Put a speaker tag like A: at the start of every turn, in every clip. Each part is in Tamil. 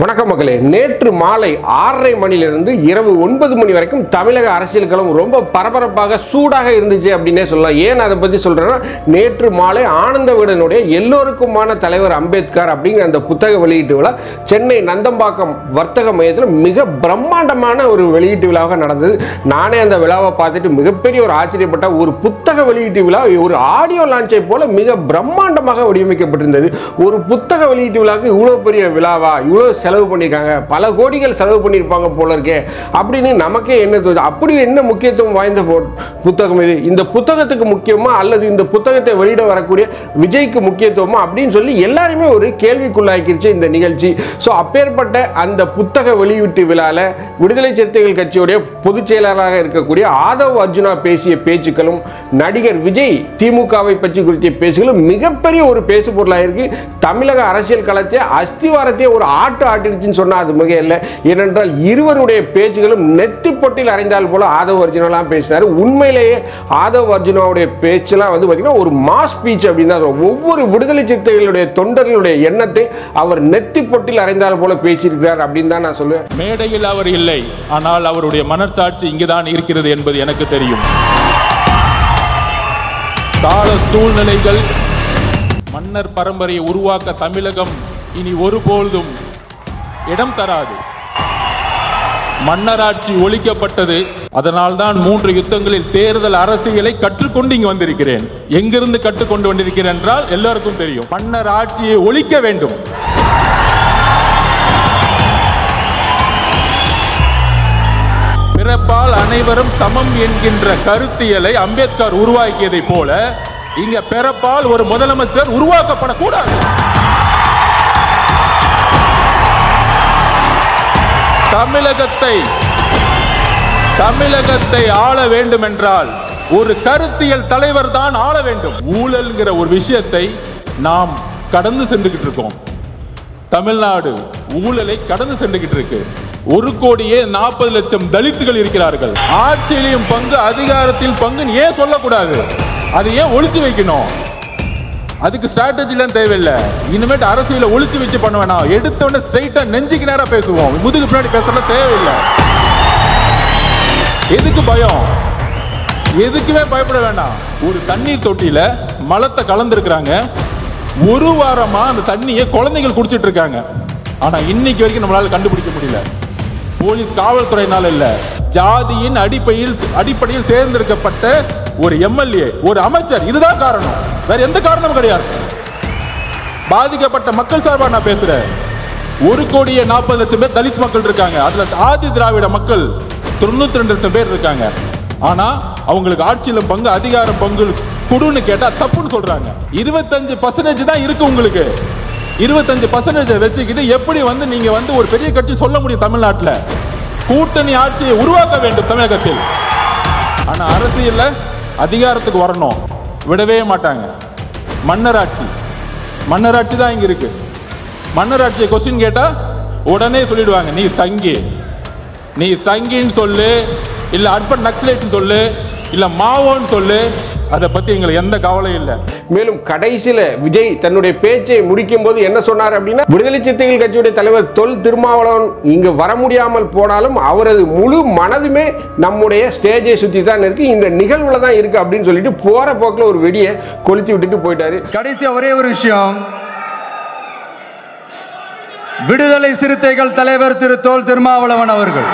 A: வணக்கம் மக்களே. நேற்று மாலை 6:30 மணிலிருந்து இரவு 9 மணி வரைக்கும் தமிழக அரசியல் களம் ரொம்ப பரபரப்பாக சூடாக இருந்துச்சு அப்படின்னே சொல்லலாம். ஏன் அதை பற்றி சொல்றேன்னா, நேற்று மாலை ஆனந்த விகடனுடைய எல்லோருக்குமான தலைவர் அம்பேத்கர் அப்படிங்கிற அந்த புத்தக வெளியீட்டு விழா சென்னை நந்தம்பாக்கம் வர்த்தக மையத்தில் மிக பிரம்மாண்டமான ஒரு வெளியீட்டு விழாவாக நடந்தது. நானே அந்த விழாவை பார்த்துட்டு மிகப்பெரிய ஒரு ஆச்சரியப்பட்ட ஒரு புத்தக வெளியீட்டு விழா ஒரு ஆடியோ லான்ச்சை போல மிக பிரம்மாண்டமாக வடிவமைக்கப்பட்டிருந்தது. ஒரு புத்தக வெளியீட்டு விழாவுக்கு இவ்வளவு பெரிய விழாவா, இவ்வளவு செலவு பண்ணிருக்காங்க, பல கோடிகள் செலவு பண்ணிருப்பாங்க போல இருக்கே அப்படின்னு நமக்கே என்ன தோணுது. அப்படி என்ன முக்கியத்துவம் வாய்ந்த புத்தகம் இது? இந்த புத்தகத்துக்கு முக்கியமா அல்லது இந்த புத்தகத்தை வெளியிட வரக்கூடிய விஜய்க்கு முக்கியத்துவமா அப்படின்னு சொல்லி எல்லாருமே ஒரு கேள்விக்குள்ளாக்கிருச்சு இந்த நிகழ்ச்சி. ஸோ அப்பேற்பட்ட அந்த புத்தக வெளியீட்டு விழால விடுதலை சிறுத்தைகள் கட்சியுடைய பொதுச் செயலாளராக இருக்கக்கூடிய ஆதவ் அர்ஜுனா பேசிய பேச்சுக்களும் நடிகர் விஜய் திமுகவை பற்றி குறித்த பேச்சுக்களும் மிகப்பெரிய ஒரு பேசு பொருளாக இருக்கு. தமிழக அரசியல் களத்தை அஸ்திவாரத்தை ஒரு ஆட்டிருச்சுன்னு சொன்னா அது மிக இல்லை. ஏனென்றால் இருவருடைய பேச்சுகளும் நெத்தி பொட்டில் அறைந்தால் போல ஆதவ் அர்ஜுனாலாம் பேசினார். உண்மையிலேயே ஆதவ் அர்ஜுனாவுடைய பேச்செல்லாம் வந்து பார்த்தீங்கன்னா ஒரு மாஸ் ஸ்பீச் அப்படின்னு தான். ஒவ்வொரு விடுதலை சிறுத்தைகளுடைய தொண்டர்களுடைய எண்ணத்தை அவர் நெத்தி பொட்டில் அறைந்தால் போல பேசியிருக்கிறார் அப்படின்னு தான் நான் சொல்லுவேன்.
B: மேடையில் அவர் இல்லை, ஆனால் அவருடைய மனசாட்சி இங்குதான் இருக்கிறது என்பது எனக்கு தெரியும். கால சூழ்நிலைகள் மன்னர் பரம்பரையை உருவாக்க தமிழகம் இனி ஒருபோதும் இடம் தராது. மன்னராட்சி ஒழிக்கப்பட்டது. அதனால்தான் 3 யுத்தங்களில் தேர்தல் அரசியலை கற்றுக்கொண்டு இங்கு வந்திருக்கிறேன். எங்கிருந்து கற்றுக்கொண்டு வந்திருக்கிறேன் என்றால் எல்லாருக்கும் தெரியும். மன்னர் ஆட்சியை ஒழிக்க வேண்டும். பிறப்பால் அனைவரும் சமம் என்கின்ற கருத்தியலை அம்பேத்கர் உருவாக்கியதை போல இங்க பிறப்பால் ஒரு முதலமைச்சர் உருவாக்கப்படக்கூடாது. தமிழகத்தை ஆள வேண்டும் என்றால் ஒரு கருத்தியல் தலைவர் தான் ஆள வேண்டும். ஊழல்ங்கிற ஒரு விஷயத்தை நாம் கடந்து சென்றுகிட்டு இருக்கோம். தமிழ்நாடு ஊழலை கடந்து சென்றுகிட்டு இருக்கு. 1,40,00,000 தலித்துகள் இருக்கிறார்கள். ஆட்சியிலையும் பங்கு, அதிகாரத்தில் பங்கு ஏன் சொல்லக்கூடாது? அது ஏன் ஒளிச்சு வைக்கணும்? அதுக்கு ஸ்ட்ராட்டஜிலாம் தேவையில்லை. இனிமேட்டு அரசியல ஒளிச்சு வச்சு பண்ண வேணாம். எடுத்தோட ஸ்ட்ரைட்டா நெஞ்சுக்கு நேரா பேசுவோம். முதுகு பின்னாடி பேசலாம் தேவையில்லை. எதுக்கு பயம்? எதுக்குமே பயப்பட வேண்டாம். ஒரு தண்ணீர் தொட்டியில மலத்தை கலந்துருக்கிறாங்க. ஒரு வாரமா அந்த தண்ணியை குழந்தைகள் குடிச்சிட்டு இருக்காங்க. ஆனா இன்னைக்கு வரைக்கும் நம்மளால கண்டுபிடிக்க முடியல. போலீஸ் காவல்துறையினால இல்ல, ஜாதியின் அடிப்படையில் தேர்ந்தெடுக்கப்பட்ட ஒரு எம்எல்ஏ, ஒரு அமைச்சர், இதுதான் காரணம். வேற எந்த காரணமும் கிடையாது. பாதிக்கப்பட்ட மக்கள் சார்பா நான் பேசுறேன். 1,40,00,000 பேர் தலித் மக்கள் இருக்காங்க. அதுல ஆதி திராவிட மக்கள் 92 பேர் இருக்காங்க. ஆனா அவங்களுக்கு ஆட்சியிலும் பங்கு, அதிகாரம் பங்கு கொடுன்னு கேட்டா தப்புன்னு சொல்றாங்க. 25% தான் இருக்கு உங்களுக்கு. 25% வச்சுக்கிட்டு எப்படி நீங்க ஒரு பெரிய கட்சி சொல்ல முடியும்? தமிழ்நாட்டில் கூட்டணி ஆட்சியை உருவாக்க வேண்டும் தமிழகத்தில். ஆனா அரசியல்ல அதிகாரத்துக்கு வரணும், விடவே மாட்டாங்க. மன்னராட்சி தான் இங்க இருக்கு. மன்னராட்சியை கொஸ்டின் கேட்டா உடனே சொல்லிடுவாங்க, நீ சங்கின்னு சொல்லு, இல்ல அர்பன் நக்சலைட்னு சொல்லு, இல்ல மாவோன்னு சொல்லு. அதை பத்தி எங்களுக்கு எந்த கவலையும் இல்லை.
A: மேலும் கடைசியில விஜய் தன்னுடைய பேச்சை முடிக்கும் போது என்ன சொன்னார் அப்படின்னா, விடுதலை சிறுத்தைகள் கட்சியுடைய தலைவர் தொல் திருமாவளவன் இங்கு வர முடியாமல் போனாலும் அவரது முழு மனதுமே நம்முடைய ஸ்டேஜை சுத்தி தான் இருக்கு, இந்த நிகழ்வுல தான் இருக்கு அப்படின்னு சொல்லிட்டு போற போக்குல ஒரு வெடியை கொளுத்தி விட்டுட்டு போயிட்டாரு.
C: கடைசியா ஒரே ஒரு விஷயம், விடுதலை சிறுத்தைகள் தலைவர் திரு தொல் திருமாவளவன் அவர்கள்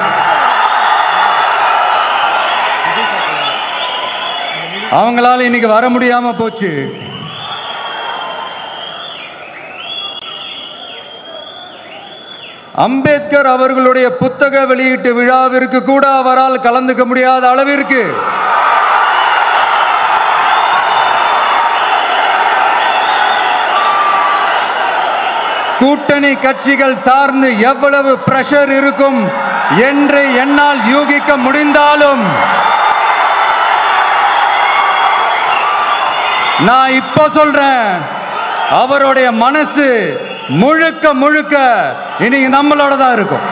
C: அவங்களால இன்னைக்கு வர முடியாம போச்சு. அம்பேத்கர் அவர்களுடைய புத்தக வெளியீட்டு விழாவிற்கு கூட அவரால் கலந்துக்க முடியாத அளவிற்கு கூட்டணி கட்சிகள் சார்ந்து எவ்வளவு பிரஷர் இருக்கும் என்று என்னால் யூகிக்க முடிந்தாலும் நான் இப்ப சொல்றேன், அவருடைய மனசு முழுக்க இன்னைக்கு நம்மளோட தான் இருக்கும்.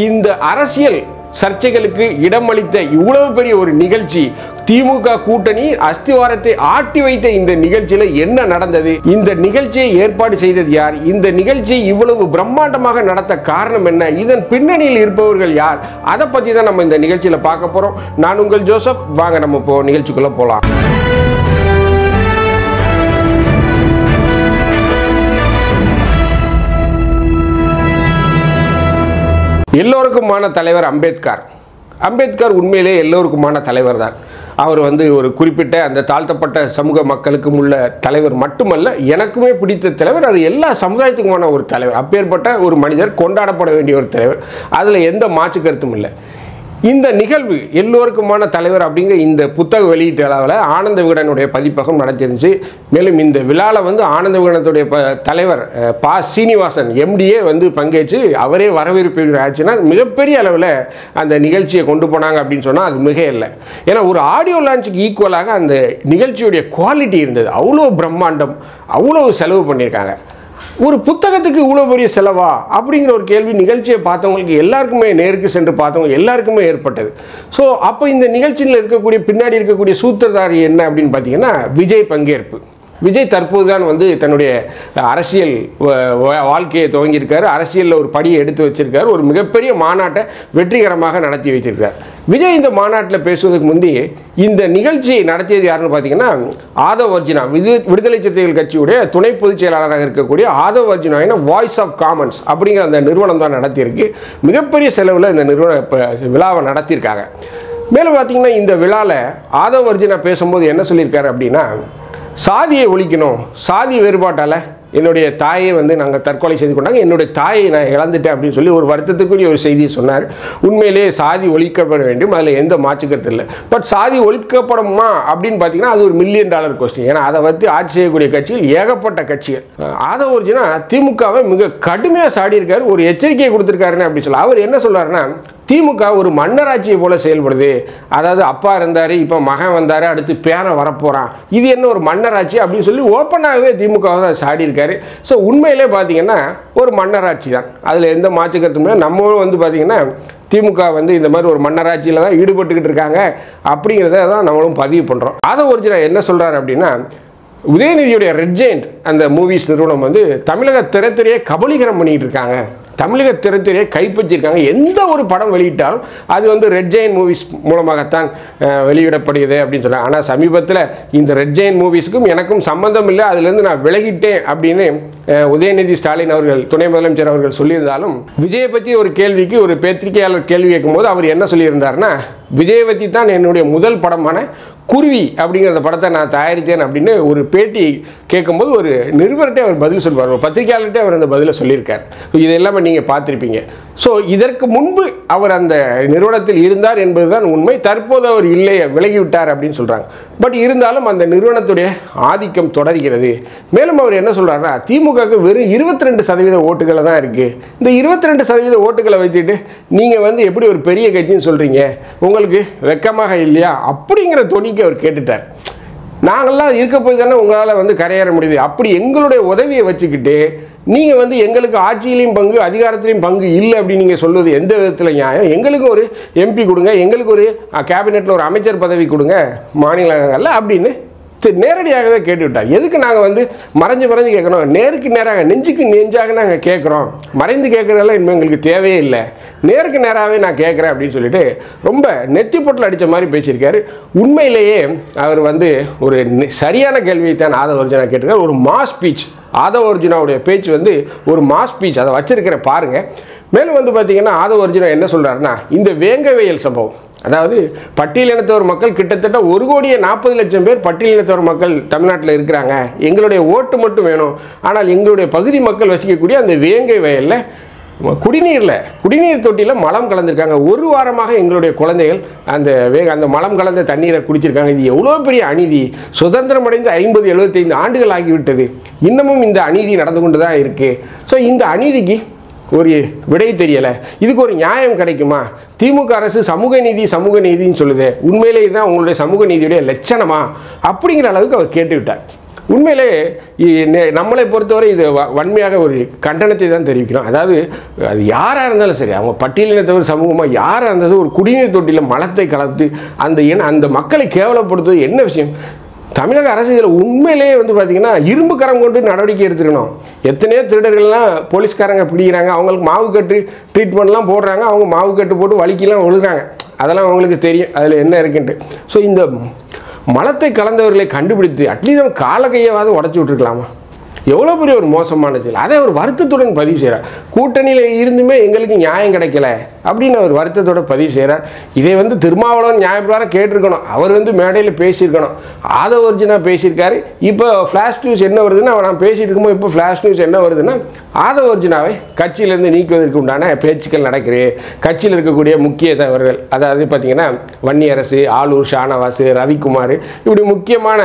A: இந்த அரசியல் சர்ச்சைகளுக்கு இடமளித்த இவ்வளவு பெரிய ஒரு நிகழ்ச்சி திமுக கூட்டணி அஸ்திவாரத்தை ஆட்டி வைத்த இந்த நிகழ்ச்சியில என்ன நடந்தது, இந்த நிகழ்ச்சியை ஏற்பாடு செய்தது யார், இந்த நிகழ்ச்சியை இவ்வளவு பிரம்மாண்டமாக நடத்த காரணம் என்ன, இதன் பின்னணியில் இருப்பவர்கள் யார், அதை பத்தி தான் நம்ம இந்த நிகழ்ச்சியில பார்க்க போறோம். நான் உங்கள் ஜோசப். வாங்க நம்ம இப்போ நிகழ்ச்சிக்குள்ள போலாம். எல்லோருக்குமான தலைவர் அம்பேத்கர். அம்பேத்கர் உண்மையிலே எல்லோருக்குமான தலைவர் தான். அவர் ஒரு குறிப்பிட்ட அந்த தாழ்த்தப்பட்ட சமூக மக்களுக்கும் உள்ள தலைவர் மட்டுமல்ல, எனக்குமே பிடித்த தலைவர். அது எல்லா சமுதாயத்துக்குமான ஒரு தலைவர். அப்பேற்பட்ட ஒரு மனிதர், கொண்டாடப்பட வேண்டிய ஒரு தலைவர். அதில் எந்த மாற்று கருத்தும் இல்லை. இந்த நிகழ்வு எல்லோருக்குமான தலைவர் அப்படிங்கிற இந்த புத்தக வெளியீட்டு அளவில் ஆனந்த விகடனுடைய பதிப்பகம் நடத்திருந்துச்சு. மேலும் இந்த விழாவில் ஆனந்த விகடனத்துடைய தலைவர் பா சீனிவாசன் எம்டிஏ பங்கேற்று அவரே வரவேற்பு ஆச்சுன்னா மிகப்பெரிய அளவில் அந்த நிகழ்ச்சியை கொண்டு போனாங்க அப்படின்னு சொன்னால் அது மிக இல்லை. ஏன்னா ஒரு ஆடியோ லான்ச்சுக்கு ஈக்குவலாக அந்த நிகழ்ச்சியுடைய குவாலிட்டி இருந்தது. அவ்வளோ பிரம்மாண்டம், அவ்வளோ செலவு பண்ணியிருக்காங்க. ஒரு புத்தகத்துக்கு இவ்வளோ பெரிய செலவா அப்படிங்கிற ஒரு கேள்வி நிகழ்ச்சியை பார்த்தவங்களுக்கு எல்லாருக்குமே, நேருக்கு சென்று பார்த்தவங்க எல்லாருக்குமே ஏற்பட்டது. ஸோ அப்போ இந்த நிகழ்ச்சியில் இருக்கக்கூடிய பின்னாடி இருக்கக்கூடிய சூத்திரதாரி என்ன அப்படின்னு பார்த்தீங்கன்னா, விஜய் பங்கேற்பு. விஜய் தற்போது தான் தன்னுடைய அரசியல் வாழ்க்கையை துவங்கியிருக்காரு. அரசியலில் ஒரு படியை எடுத்து வச்சிருக்காரு. ஒரு மிகப்பெரிய மாநாட்டை வெற்றிகரமாக நடத்தி வைத்திருக்கார். விஜய் இந்த மாநாட்டில் பேசுவதற்கு முந்தைய இந்த நிகழ்ச்சியை நடத்தியது யாருன்னு பார்த்தீங்கன்னா, ஆதவ் அர்ஜுனா, விடுதலை சிறுத்தைகள் கட்சியுடைய துணை பொதுச் செயலாளராக இருக்கக்கூடிய Aadhav Arjuna voice of commons அப்படிங்கிற அந்த நிறுவனம் தான் நடத்தியிருக்கு. மிகப்பெரிய செலவில் இந்த விழாவை நடத்தியிருக்காங்க. மேலும் பார்த்தீங்கன்னா, இந்த விழாவில் ஆதவ் அர்ஜுனா பேசும்போது என்ன சொல்லியிருக்காரு அப்படின்னா, சாதியை ஒழிக்கணும், சாதி வேறுபாட்டால் என்னுடைய தாயை நாங்கள் தற்கொலை செய்து கொண்டாங்க, என்னுடைய தாயை நான் இழந்துட்டேன் அப்படின்னு சொல்லி ஒரு வருத்தத்துக்குரிய ஒரு செய்தியை சொன்னார். உண்மையிலேயே சாதி ஒழிக்கப்பட வேண்டும், அதில் எந்த மாற்றுக்கருத்து இல்லை. பட் சாதி ஒழிக்கப்படுமா அப்படின்னு பார்த்தீங்கன்னா அது ஒரு $1 மில்லியன் கொஸ்டின். ஏன்னா அதை ஆட்சி செய்யக்கூடிய கட்சிகள் ஏகப்பட்ட கட்சிகள். ஆதவ் அர்ஜுனா திமுகவை மிக கடுமையாக சாடி இருக்காரு. ஒரு எச்சரிக்கையை கொடுத்துருக்காருன்னு அப்படி சொல்ல. அவர் என்ன சொல்றாருன்னா, திமுக ஒரு மன்னராட்சியை போல செயல்படுது. அதாவது அப்பா இருந்தார், இப்போ மகன் வந்தார், அடுத்து பேரன் வரப்போகிறான், இது என்ன ஒரு மன்னராட்சி அப்படின்னு சொல்லி ஓப்பனாகவே திமுக தான் சாடி இருக்காரு. ஸோ உண்மையிலே பார்த்தீங்கன்னா ஒரு மன்னராட்சி தான், அதில் எந்த மாற்று கருத்துமே. நம்மளும் பார்த்தீங்கன்னா திமுக இந்த மாதிரி ஒரு மன்னராட்சியில் தான் ஈடுபட்டுக்கிட்டு இருக்காங்க அப்படிங்கிறத தான் நம்மளும் பதிவு பண்ணுறோம். அதை ஒரிஜினல் என்ன சொல்கிறாரு அப்படின்னா, உதயநிதியுடைய ரெட் ஜெயண்ட் அந்த மூவிஸ் நிறுவனம் தமிழக திரைத்துறையை கபலீகரம் பண்ணிட்டு இருக்காங்க, தமிழக திரைத்துறையை கைப்பற்றிருக்காங்க. எந்த ஒரு படம் வெளியிட்டாலும் அது ரெட் ஜெயண்ட் மூவிஸ் மூலமாகத்தான் வெளியிடப்படுகிறது அப்படின்னு சொல்கிறாங்க. ஆனால் சமீபத்தில் இந்த ரெட் ஜெயண்ட் மூவிஸுக்கும் எனக்கும் சம்பந்தம் இல்லை, அதுலேருந்து நான் விலகிட்டேன் அப்படின்னு உதயநிதி ஸ்டாலின் அவர்கள், துணை முதலமைச்சர் அவர்கள் சொல்லியிருந்தாலும், விஜயை பற்றி ஒரு கேள்விக்கு ஒரு பத்திரிகையாளர் கேள்வி கேட்கும்போது அவர் என்ன சொல்லியிருந்தாருன்னா, விஜயை பற்றி தான் என்னுடைய முதல் படமான குருவி அப்படிங்கிற படத்தை நான் தயாரித்தேன் அப்படின்னு ஒரு பேட்டி கேட்கும்போது ஒரு நிருபர்கிட்ட அவர் பதில் சொல்வார், ஒரு பத்திரிகையாளர்கிட்ட அவர் அந்த பதிலை சொல்லியிருக்கார். இது எல்லாமே நீங்கள் பார்த்துருப்பீங்க. ஸோ இதற்கு முன்பு அவர் அந்த நிறுவனத்தில் இருந்தார் என்பதுதான் உண்மை. தற்போது அவர் இல்லை, விலகிவிட்டார் அப்படின்னு சொல்கிறாங்க. பட் இருந்தாலும் அந்த நிறுவனத்துடைய ஆதிக்கம் தொடர்கிறது. மேலும் அவர் என்ன சொல்கிறாருன்னா, திமுகவுக்கு வெறும் 22% ஓட்டுகளை தான் இருக்குது. இந்த 22% ஓட்டுகளை வைத்துட்டு நீங்கள் எப்படி ஒரு பெரிய கட்சின்னு சொல்கிறீங்க, உங்களுக்கு வெக்கமாக இல்லையா அப்படிங்கிற தொனிக்கு அவர் கேட்டுட்டார். நாங்கள்லாம் இருக்க போய் தானே உங்களால் கரையேற முடியுது, அப்படி எங்களுடைய உதவியை வச்சுக்கிட்டு நீங்கள் எங்களுக்கு ஆட்சியிலையும் பங்கு, அதிகாரத்திலையும் பங்கு இல்லை அப்படின்னு நீங்கள் சொல்லுவது எந்த விதத்தில் நியாயம்? எங்களுக்கு ஒரு எம்பி கொடுங்க, எங்களுக்கு ஒரு கேபினெட்டில் ஒரு அமைச்சர் பதவி கொடுங்க மாநிலங்களில் அப்படின்னு நேரடியாகவே கேட்டுவிட்டார். எதுக்கு நாங்கள் மறைஞ்சு கேட்குறோம்? நேருக்கு நேராக, நெஞ்சுக்கு நெஞ்சாக நாங்கள் கேட்குறோம். மறைந்து கேட்குறதெல்லாம் இனிமேல் எங்களுக்கு தேவையே இல்லை, நேருக்கு நேராகவே நான் கேட்குறேன் அப்படின்னு சொல்லிட்டு ரொம்ப நெத்தி பொட்டில் அடித்த மாதிரி பேசியிருக்காரு. உண்மையிலேயே அவர் ஒரு சரியான கேள்வியை தான் ஆதவ் அர்ஜுனா கேட்டிருக்காரு. ஒரு மாஸ் ஸ்பீச். ஆதவ் அர்ஜுனாவுடைய பேச்சு ஒரு மாஸ் ஸ்பீச். அதை வச்சிருக்கிற பாருங்க. மேலும் பார்த்தீங்கன்னா ஆதவ் அர்ஜுனா என்ன சொல்கிறாருன்னா, இந்த வேங்கவயல் சம்பவம், அதாவது பட்டியலினத்தவர் மக்கள் கிட்டத்தட்ட 1,40,00,000 பேர் பட்டியலினத்தவர் மக்கள் தமிழ்நாட்டில் இருக்கிறாங்க, எங்களுடைய ஓட்டு மட்டும் வேணும். ஆனால் எங்களுடைய பகுதி மக்கள் வசிக்கக்கூடிய அந்த வேங்கை வயலில் குடிநீர் தொட்டியில் மலம் கலந்துருக்காங்க. ஒரு வாரமாக எங்களுடைய குழந்தைகள் அந்த மலம் கலந்த தண்ணீரை குடிச்சிருக்காங்க. இது எவ்வளோ பெரிய அநீதி! சுதந்திரம் அடைந்து 50-75 ஆண்டுகள் ஆகிவிட்டது, இன்னமும் இந்த அநீதி நடந்து கொண்டு தான் இருக்குது. ஸோ இந்த அநீதிக்கு ஒரு விடை தெரியலை, இதுக்கு ஒரு நியாயம் கிடைக்குமா? திமுக அரசு சமூக நீதின்னு சொல்லுது, உண்மையிலே இதுதான் உங்களுடைய சமூக நீதியுடைய லட்சணமா அப்படிங்கிற அளவுக்கு அவர் கேட்டுவிட்டார். உண்மையிலே நம்மளை பொறுத்தவரை இது வன்மையாக ஒரு கண்டனத்தை தான் தெரிவிக்கிறோம். அதாவது அது யாராக இருந்தாலும் சரி, அவங்க பட்டியலினத்தவர் சமூகமாக யாராக இருந்தாலும் ஒரு குடிநீர் தொட்டியில் மலத்தை கலந்து அந்த மக்களை கேவலப்படுத்துவது என்ன விஷயம்? தமிழக அரசு இதில் உண்மையிலேயே வந்து பார்த்தீங்கன்னா இரும்பு கரம் கொண்டு நடவடிக்கை எடுத்துக்கணும். எத்தனையோ திருடர்கள்லாம் போலீஸ்காரங்க பிடிக்கிறாங்க, அவங்களுக்கு மாவு கட்டு ட்ரீட்மெண்ட்லாம் போடுறாங்க, அவங்க மாவு கட்டு போட்டு வலிக்கெல்லாம் விழுகிறாங்க, அதெல்லாம் அவங்களுக்கு தெரியும் அதில் என்ன இருக்குன்ட்டு. ஸோ இந்த மலத்தை கலந்தவர்களை கண்டுபிடித்து அட்லீஸ்ட் கால கையாவது உடச்சி விட்டுருக்கலாமா? எவ்வளோ பெரிய ஒரு மோசமான செயல். அதை அவர் வருத்தத்துடன் பதிவு செய்கிறார். கூட்டணியில் இருந்துமே எங்களுக்கு நியாயம் கிடைக்கல அப்படின்னு அவர் வருத்தத்தோட பதிவு செய்கிறார். இதை வந்து திருமாவளவன் நியாயப்பிரகாரம் கேட்டிருக்கணும். அவர் வந்து மேடையில் பேசியிருக்கணும். ஆதவர்ஜினா பேசியிருக்காரு. இப்போ ஃப்ளாஷ் நியூஸ் என்ன வருதுன்னா, நான் பேசிட்டு இருக்கும்போது இப்போ ஃப்ளாஷ் நியூஸ் என்ன வருதுன்னா, ஆதவர்ஜினாவை கட்சியிலேருந்து நீக்குவதற்கு உண்டான பேச்சுக்கள் நடக்குது. கட்சியில் இருக்கக்கூடிய முக்கிய தலைவர்கள், அதாவது பார்த்தீங்கன்னா வன்னியரசு, ஆளூர் ஷானவாஸ், ரவிக்குமார், இப்படி முக்கியமான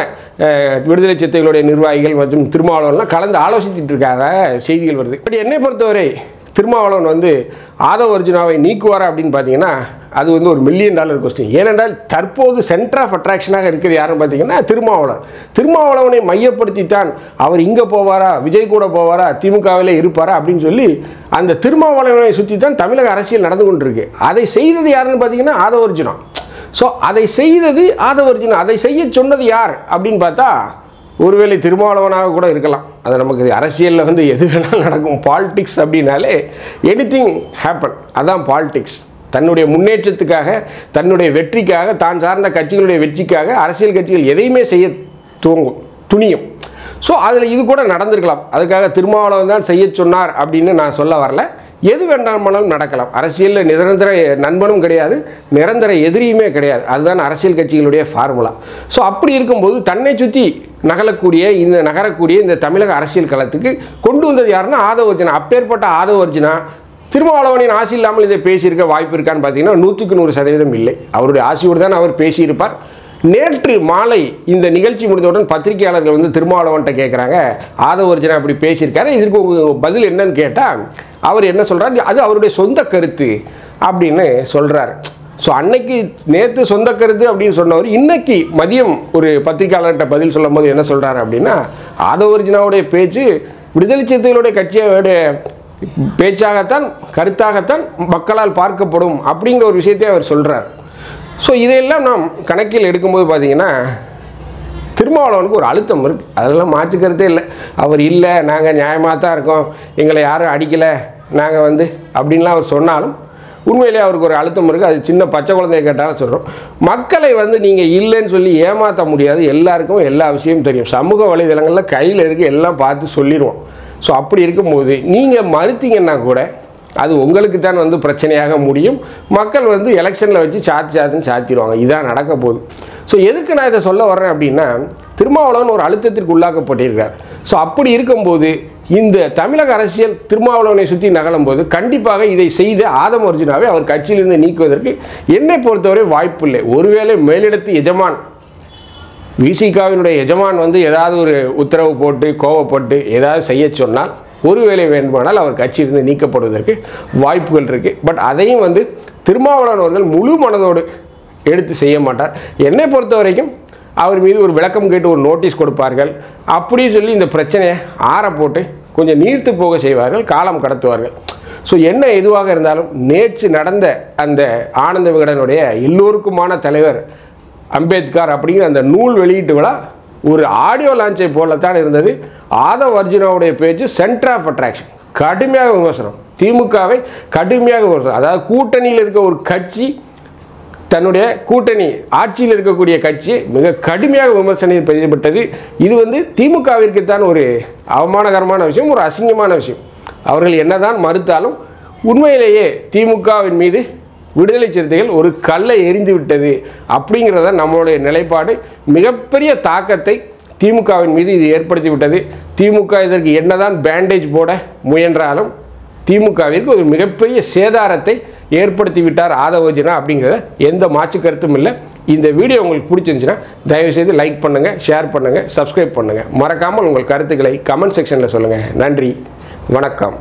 A: விடுதலை சிறுத்தைகளுடைய நிர்வாகிகள் மற்றும் திருமாவளவன்லாம் கலந்து ஆலோசித்துட்டு இருக்காத செய்திகள் வருது. இப்படி என்னை பொறுத்தவரை திருமாவளவன் வந்து ஆதவர்ஜுனாவை நீக்குவாரா அப்படின்னு பார்த்தீங்கன்னா அது வந்து ஒரு $1 மில்லியன் கொஸ்டின். ஏனென்றால் தற்போது சென்டர் ஆஃப் அட்ராக்ஷனாக இருக்கிறது யாருன்னு பார்த்தீங்கன்னா திருமாவளவனை மையப்படுத்தித்தான் அவர் இங்கே போவாரா, விஜய் கூட போவாரா, திமுகவிலே இருப்பாரா அப்படின்னு சொல்லி அந்த திருமாவளவனை சுற்றி தான் தமிழக அரசியல் நடந்து கொண்டிருக்கு. அதை செய்தது யாருன்னு பார்த்தீங்கன்னா ஆதவர்ஜுனா. ஸோ அதை செய்தது ஆதவர்ஜுனா. அதை செய்ய சொன்னது யார் அப்படின்னு பார்த்தா ஒருவேளை திருமாவளவனாக கூட இருக்கலாம். அது நமக்கு அரசியலில் வந்து எது வேணாலும் நடக்கும். பாலிடிக்ஸ் அப்படின்னாலே எனிதிங் ஹேப்பன். அதான் பாலிடிக்ஸ். தன்னுடைய முன்னேற்றத்துக்காக, தன்னுடைய வெற்றிக்காக, தான் சார்ந்த கட்சிகளுடைய வெற்றிக்காக அரசியல் கட்சிகள் எதையுமே செய்ய துணியும். ஸோ அதில் இது கூட நடந்திருக்கலாம். அதுக்காக திருமாவளவன் தான் செய்ய சொன்னார் அப்படின்னு நான் சொல்ல வரல. எது வேண்டாமானாலும் நடக்கலாம். அரசியலில் நிரந்தர நண்பனும் கிடையாது, நிரந்தர எதிரியுமே கிடையாது. அதுதான் அரசியல் கட்சிகளுடைய ஃபார்முலா. ஸோ அப்படி இருக்கும்போது தன்னை சுற்றி நகரக்கூடிய இந்த தமிழக அரசியல் களத்துக்கு கொண்டு வந்தது யாருன்னா ஆதவர்ஜுனா. அப்பேற்பட்ட ஆதவர்ஜுனா திருமாவளவனின் ஆசை இல்லாமல் இதை பேசியிருக்க வாய்ப்பு இருக்கான்னு பார்த்தீங்கன்னா 100% இல்லை. அவருடைய ஆசையோடு தான் அவர் பேசியிருப்பார். நேற்று மாலை இந்த நிகழ்ச்சி முடிந்தவுடன் பத்திரிகையாளர்கள் வந்து திருமாவளவன்கிட்ட கேட்குறாங்க, ஆதவர்ஜுனா அப்படி பேசியிருக்காரு, இதற்கு பதில் என்னன்னு கேட்டால் அவர் என்ன சொல்கிறார், அது அவருடைய சொந்த கருத்து அப்படின்னு சொல்கிறார். ஸோ அன்னைக்கு நேற்று சொந்த கருத்து அப்படின்னு சொன்னவர் இன்னைக்கு மதியம் ஒரு பத்திரிகையாளர்கிட்ட பதில் சொல்லும் போது என்ன சொல்கிறார் அப்படின்னா, ஆதவர்ஜுனாவுடைய பேச்சு விடுதலை சிறுத்தைகளுடைய கட்சியோடைய பேச்சாகத்தான், கருத்தாகத்தான் மக்களால் பார்க்கப்படும் அப்படிங்கிற ஒரு விஷயத்தை அவர் சொல்கிறார். ஸோ இதையெல்லாம் நாம் கணக்கில் எடுக்கும்போது பார்த்தீங்கன்னா திருமாவளவனுக்கு ஒரு அழுத்தம் இருக்குது. அதெல்லாம் மாற்றுக்கிறதே இல்லை. அவர் இல்லை, நாங்கள் நியாயமாக தான் இருக்கோம், எங்களை யாரும் அடிக்கலை, நாங்கள் வந்து அப்படின்லாம் அவர் சொன்னாலும் உண்மையிலே அவருக்கு ஒரு அழுத்தம் இருக்குது. அது சின்ன பச்சை குழந்தைய கேட்டாலும் சொல்கிறோம். மக்களை வந்து நீங்கள் இல்லைன்னு சொல்லி ஏமாற்ற முடியாது. எல்லாருக்கும் எல்லா விஷயமும் தெரியும். சமூக வலைதளங்களில் கையில் இருக்குது, எல்லாம் பார்த்து சொல்லிடுவோம். ஸோ அப்படி இருக்கும்போது நீங்கள் மறுத்தீங்கன்னா கூட அது உங்களுக்கு தான் வந்து பிரச்சனையாக முடியும். மக்கள் வந்து எலெக்ஷனில் வச்சு சாத்துன்னு சாத்திடுவாங்க. இதான் நடக்க போகுது. ஸோ எதுக்கு நான் இதை சொல்ல வர்றேன் அப்படின்னா, திருமாவளவன் ஒரு அழுத்தத்திற்கு உள்ளாக்கப்பட்டிருக்கார். ஸோ அப்படி இருக்கும்போது இந்த தமிழக அரசியல் திருமாவளவனை சுற்றி நகலும் போது கண்டிப்பாக இதை செய்த ஆதவர்ஜுனாவை அவர் கட்சியிலிருந்து நீக்குவதற்கு என்னை பொறுத்தவரை வாய்ப்பு இல்லை. ஒருவேளை மேலிடத்து எஜமான், விசிகாவினுடைய எஜமான் வந்து ஏதாவது ஒரு உத்தரவு போட்டு கோவப்பட்டு ஏதாவது செய்ய சொன்னால் ஒருவேளை வேண்டுமானால் அவர் கட்சியிலிருந்து நீக்கப்படுவதற்கு வாய்ப்புகள் இருக்குது. பட் அதையும் வந்து திருமாவளவன் அவர்கள் முழு மனதோடு எடுத்து செய்ய மாட்டார். என்னை பொறுத்த வரைக்கும் அவர் மீது ஒரு விளக்கம் கேட்டு ஒரு நோட்டீஸ் கொடுப்பார்கள். அப்படி சொல்லி இந்த பிரச்சனையை ஆற போட்டு கொஞ்சம் நீர்த்து போக செய்வார்கள், காலம் கடத்துவார்கள். ஸோ என்ன எதுவாக இருந்தாலும் நேற்று நடந்த அந்த ஆனந்த விகடனுடைய எல்லோருக்குமான தலைவர் அம்பேத்கர் அப்படிங்கிற அந்த நூல் வெளியீட்டு விழா ஒரு ஆடியோ லான்ச்சை போலத்தான் இருந்தது. ஆதவர்ஜுனாவுடைய பேச்சு சென்டர் ஆஃப் அட்ராக்ஷன். கடுமையாக விமர்சனம், திமுகவை கடுமையாக விமர்சனம். அதாவது கூட்டணியில் இருக்க ஒரு கட்சி தன்னுடைய கூட்டணி ஆட்சியில் இருக்கக்கூடிய கட்சி மிக கடுமையாக விமர்சனம் செய்யப்பட்டது. இது வந்து திமுகவிற்கு தான் ஒரு அவமானகரமான விஷயம், ஒரு அசிங்கமான விஷயம். அவர்கள் என்னதான் மறுத்தாலும் உண்மையிலேயே திமுகவின் மீது விடுதலை சிறுத்தைகள் ஒரு கல்லை எரிந்து விட்டது அப்படிங்கிறத நம்மளுடைய நிலைப்பாடு. மிகப்பெரிய தாக்கத்தை திமுகவின் மீது இது ஏற்படுத்தி விட்டது. திமுக இதற்கு என்னதான் பேண்டேஜ் போட முயன்றாலும் திமுகவிற்கு ஒரு மிகப்பெரிய சேதாரத்தை ஏற்படுத்தி விட்டார் ஆதவர்ஜுனா அப்படிங்கிறத எந்த மாற்று கருத்தும் இல்லை. இந்த வீடியோ உங்களுக்கு பிடிச்சிருந்துச்சுன்னா தயவுசெய்து லைக் பண்ணுங்கள், ஷேர் பண்ணுங்கள், சப்ஸ்கிரைப் பண்ணுங்கள். மறக்காமல் உங்கள் கருத்துக்களை கமெண்ட் செக்ஷனில் சொல்லுங்கள். நன்றி, வணக்கம்.